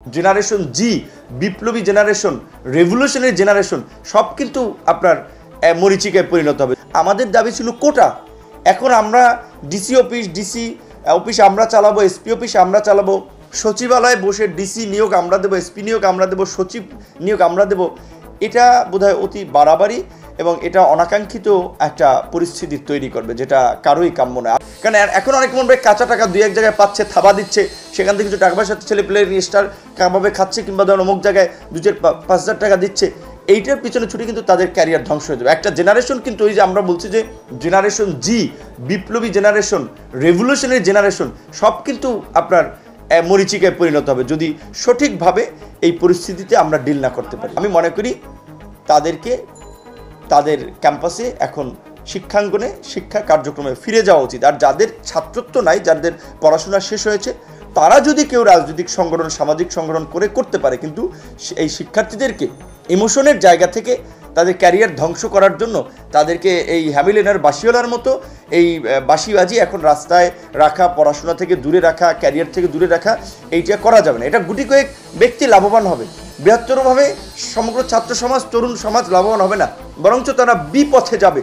Generation জি, বিপ্লবী generation, revolutionary generation সব কিন্তু আপনার মরীচিকায় পরিণত হবে। আমাদের দাবি ছিল কোটা। এখন আমরা ডিসি অফিস আমরা চালাবো, এসপি অফিস আমরা চালাবো, সচিবালয়ে বসে ডিসি নিয়োগ আমরা দেবো, এসপি নিয়োগ আমরা দেবো, সচিব নিয়োগ আমরা দেবো। এটা বোধহয় অতি বাড়াবাড়ি এবং এটা অনাকাঙ্ক্ষিত একটা পরিস্থিতি তৈরি করবে, যেটা কারোই কাম্য না। কারণ এখন অনেক মনে হয় কাঁচা টাকা দুই এক জায়গায় পাচ্ছে, থাবা দিচ্ছে, সেখান থেকে কিছু টাকা পয়সার ছেলে পেলে স্টার কাবাবে খাচ্ছে, কিংবা ধরুন অমুক জায়গায় 2,000-5,000 টাকা দিচ্ছে। এইটার পিছনে ছুটে কিন্তু তাদের ক্যারিয়ার ধ্বংস হয়ে যাবে। একটা জেনারেশন কিন্তু ওই যে আমরা বলছি যে জেনারেশন জি, বিপ্লবী জেনারেশন, রেভলিউশনারি জেনারেশন সব কিন্তু আপনার মরীচিকায় পরিণত হবে যদি সঠিকভাবে এই পরিস্থিতিতে আমরা ডিল না করতে পারি। আমি মনে করি তাদেরকে তাদের ক্যাম্পাসে এখন শিক্ষাঙ্গনে শিক্ষা কার্যক্রমে ফিরে যাওয়া উচিত। আর যাদের ছাত্রত্ব নাই, যাদের পড়াশোনা শেষ হয়েছে, তারা যদি কেউ রাজনৈতিক সংগঠন, সামাজিক সংগঠন করতে পারে, কিন্তু এই শিক্ষার্থীদেরকে ইমোশনের জায়গা থেকে তাদের ক্যারিয়ার ধ্বংস করার জন্য তাদেরকে এই হ্যামিলেনার বাসিওয়ালার মতো এই বাসিবাজি এখন রাস্তায় রাখা, পড়াশোনা থেকে দূরে রাখা, ক্যারিয়ার থেকে দূরে রাখা, এইটা করা যাবে না। এটা গুটি কয়েক ব্যক্তি লাভবান হবে, বৃহত্তরভাবে সমগ্র ছাত্র সমাজ, তরুণ সমাজ লাভবান হবে না, বরঞ্চ তারা বিপথে যাবে।